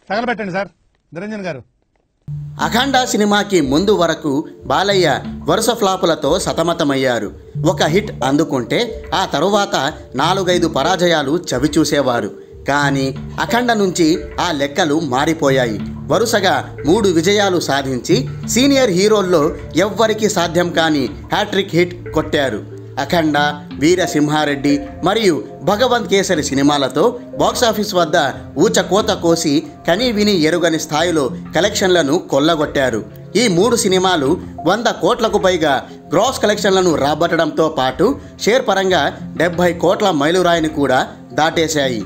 తగలబెట్టండి sir Niranjan గారు. అఖండ సినిమాకి ముందు వరకు బాలయ్య వరుస ఫ్లాపులతో సతమతమయ్యారు. ఒక హిట్ అందుకుంటే ఆ తరువాత 4-5 పరాజయాలు చవిచూసేవారు. కానీ అఖండ నుంచి ఆ లెక్కలు మారిపోయాయి. వరుసగా 3 విజయాలు సాధించి సీనియర్ హీరోల్లో ఎవ్వరికీ సాధ్యం కాని హ్యాట్రిక్ హిట్ కొట్టారు. అఖండ, వీరసింహారెడ్డి మరియు భగవంత్ కేసరి సినిమాలతో బాక్సాఫీస్ వద్ద ఊచకోత కోసి కనీ విని ఎరుగని స్థాయిలో కలెక్షన్లను కొల్లగొట్టారు. ఈ 3 సినిమాలు 100 కోట్లకు పైగా గ్రాస్ కలెక్షన్లను రాబట్టడంతో పాటు షేర్ పరంగా 70 కోట్ల మైలురాయిని కూడా దాటేశాయి.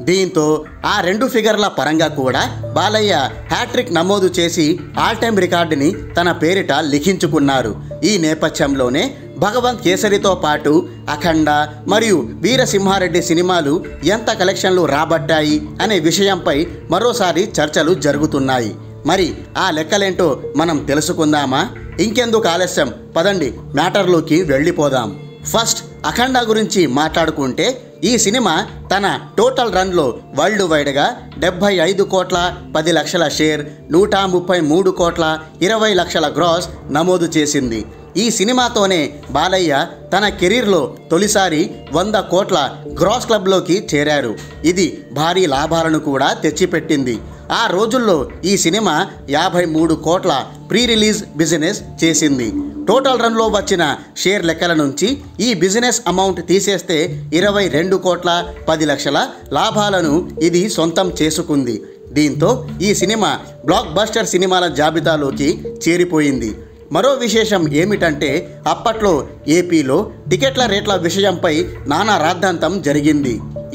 దీంతో ఆ 2 ఫిగర్ల పరంగా కూడా బాలయ్య హ్యాట్రిక్ నమోదు చేసి ఆల్ టైమ్ రికార్డుని తన పేరిట లిఖించుకున్నారు. ఈ నేపథ్యంలోనే భగవంత్ కేసరితో పాటు అఖండ మరియు వీరసింహారెడ్డి సినిమాలు ఎంత కలెక్షన్లు రాబట్టాయి అనే విషయంపై మరోసారి చర్చలు జరుగుతున్నాయి. మరి ఆ లెక్కలేంటో మనం తెలుసుకుందామా? ఇంకెందుకు ఆలస్యం, పదండి మ్యాటర్లోకి వెళ్ళిపోదాం. ఫస్ట్ అఖండ గురించి మాట్లాడుకుంటే ఈ సినిమా తన టోటల్ రన్లో వరల్డ్ వైడ్గా 75 కోట్ల 10 లక్షల షేర్, 133 కోట్ల 20 లక్షల గ్రాస్ నమోదు చేసింది. ఈ సినిమాతోనే బాలయ్య తన కెరీర్లో తొలిసారి 100 కోట్ల గ్రాస్ క్లబ్లోకి చేరారు. ఇది భారీ లాభాలను కూడా తెచ్చిపెట్టింది. ఆ రోజుల్లో ఈ సినిమా 53 కోట్ల ప్రీ రిలీజ్ బిజినెస్ చేసింది. టోటల్ రన్లో వచ్చిన షేర్ లెక్కల నుంచి ఈ బిజినెస్ అమౌంట్ తీసేస్తే 22 కోట్ల 10 లక్షల లాభాలను ఇది సొంతం చేసుకుంది. దీంతో ఈ సినిమా బ్లాక్ బస్టర్ సినిమాల జాబితాలోకి చేరిపోయింది. మరో విశేషం ఏమిటంటే అప్పట్లో ఏపీలో టికెట్ల రేట్ల విషయంపై నానా రాద్ధాంతం జరిగింది.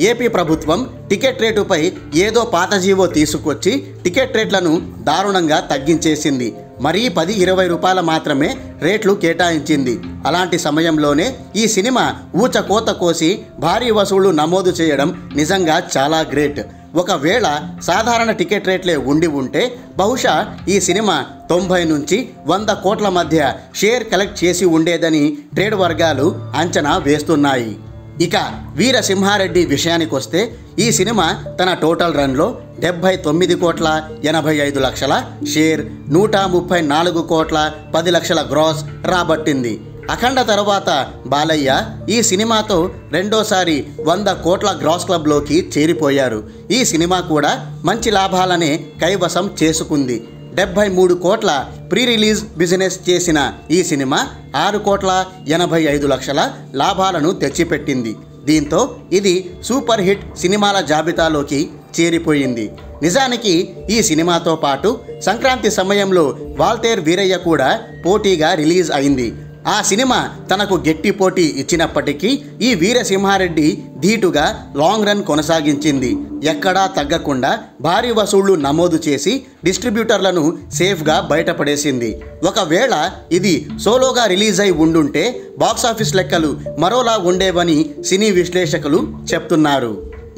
ఏపీ ప్రభుత్వం టికెట్ రేటుపై ఏదో పాత జీవో తీసుకొచ్చి టికెట్ రేట్లను దారుణంగా తగ్గించేసింది. మరీ 10-20 రూపాయల మాత్రమే రేట్లు కేటాయించింది. అలాంటి సమయంలోనే ఈ సినిమా ఊచకోత కోసి భారీ వసూళ్లు నమోదు చేయడం నిజంగా చాలా గ్రేట్. ఒకవేళ సాధారణ టికెట్ రేట్లే ఉండి ఉంటే బహుశా ఈ సినిమా 90 నుంచి 100 కోట్ల మధ్య షేర్ కలెక్ట్ చేసి ఉండేదని ట్రేడ్ వర్గాలు అంచనా వేస్తున్నాయి. ఇక వీరసింహారెడ్డి విషయానికి వస్తే ఈ సినిమా తన టోటల్ రన్లో 79 కోట్ల 85 లక్షల షేర్, 134 కోట్ల 10 లక్షల గ్రాస్ రాబట్టింది. అఖండ తర్వాత బాలయ్య ఈ సినిమాతో రెండోసారి 100 కోట్ల గ్రాస్ క్లబ్లోకి చేరిపోయారు. ఈ సినిమా కూడా మంచి లాభాలనే కైవసం చేసుకుంది. 73 కోట్ల ప్రీ రిలీజ్ బిజినెస్ చేసిన ఈ సినిమా 6 కోట్ల 85 లక్షల లాభాలను తెచ్చిపెట్టింది. దీంతో ఇది సూపర్ హిట్ సినిమాల జాబితాలోకి చేరిపోయింది. నిజానికి ఈ సినిమాతో పాటు సంక్రాంతి సమయంలో వాల్తేర్ వీరయ్య కూడా పోటీగా రిలీజ్ అయింది. ఆ సినిమా తనకు గట్టి పోటీ ఇచ్చినప్పటికీ ఈ వీరసింహారెడ్డి ధీటుగా లాంగ్ రన్ కొనసాగించింది. ఎక్కడా తగ్గకుండా భారీ వసూళ్లు నమోదు చేసి డిస్ట్రిబ్యూటర్లను సేఫ్గా బయటపడేసింది. ఒకవేళ ఇది సోలోగా రిలీజ్ అయి ఉండుంటే బాక్సాఫీస్ లెక్కలు మరోలా ఉండేవని సినీ విశ్లేషకులు చెప్తున్నారు.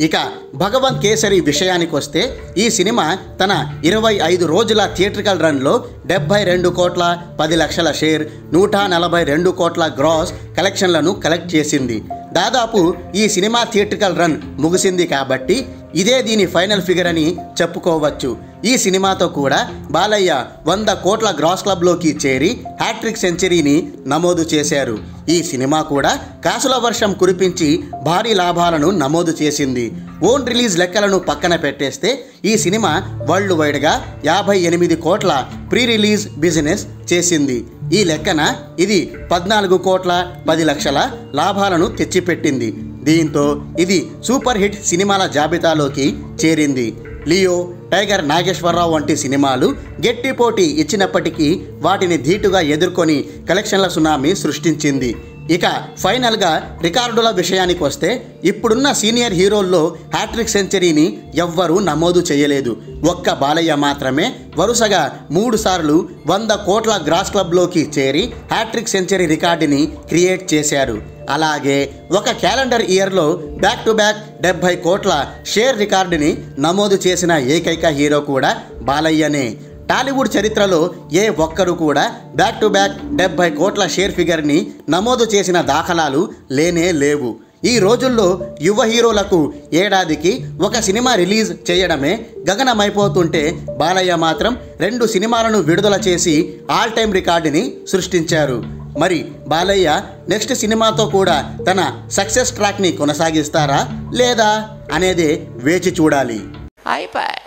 ఇక భగవంత్ కేసరి విషయానికి వస్తే ఈ సినిమా తన 25 రోజుల థియేట్రికల్ రన్లో 72 కోట్ల 10 లక్షల షేర్, 142 కోట్ల గ్రాస్ కలెక్షన్లను కలెక్ట్ చేసింది. దాదాపు ఈ సినిమా థియేట్రికల్ రన్ ముగిసింది కాబట్టి ఇదే దీని ఫైనల్ ఫిగర్ అని చెప్పుకోవచ్చు. ఈ సినిమాతో కూడా బాలయ్య 100 కోట్ల గ్రాస్ క్లబ్లోకి చేరి హ్యాట్రిక్ సెంచరీని నమోదు చేశారు. ఈ సినిమా కూడా కాసుల వర్షం కురిపించి భారీ లాభాలను నమోదు చేసింది. ఓన్ రిలీజ్ లెక్కలను పక్కన పెట్టేస్తే ఈ సినిమా వరల్డ్ వైడ్గా 58 కోట్ల ప్రీ రిలీజ్ బిజినెస్ చేసింది. ఈ లెక్కన ఇది 14 కోట్ల 10 లక్షల లాభాలను తెచ్చిపెట్టింది. దీంతో ఇది సూపర్ హిట్ సినిమాల జాబితాలోకి చేరింది. లియో, టైగర్ నాగేశ్వరరావు వంటి సినిమాలు గట్టి పోటీ ఇచ్చినప్పటికీ వాటిని ధీటుగా ఎదుర్కొని కలెక్షన్ల సునామీ సృష్టించింది. ఇక ఫైనల్గా రికార్డుల విషయానికి వస్తే ఇప్పుడున్న సీనియర్ హీరోల్లో హ్యాట్రిక్ సెంచరీని ఎవ్వరూ నమోదు చేయలేదు. ఒక్క బాలయ్య మాత్రమే వరుసగా 3 సార్లు 100 కోట్ల గ్రాస్ క్లబ్లోకి చేరి హ్యాట్రిక్ సెంచరీ రికార్డుని క్రియేట్ చేశారు. అలాగే ఒక క్యాలెండర్ ఇయర్లో బ్యాక్ టు బ్యాక్ 70 కోట్ల షేర్ రికార్డుని నమోదు చేసిన ఏకైక హీరో కూడా బాలయ్యనే. టాలీవుడ్ చరిత్రలో ఏ ఒక్కరు కూడా బ్యాక్ టు బ్యాక్ 70 కోట్ల షేర్ ఫిగర్ని నమోదు చేసిన దాఖలాలు లేనే లేవు. ఈ రోజుల్లో యువ హీరోలకు ఏడాదికి ఒక సినిమా రిలీజ్ చేయడమే గగనమైపోతుంటే బాలయ్య మాత్రం 2 సినిమాలను విడుదల చేసి ఆల్ టైమ్ రికార్డుని సృష్టించారు. మరి బాలయ్య నెక్స్ట్ సినిమాతో కూడా తన సక్సెస్ ట్రాక్ని కొనసాగిస్తారా లేదా అనేదే వేచి చూడాలి. అయిపోయి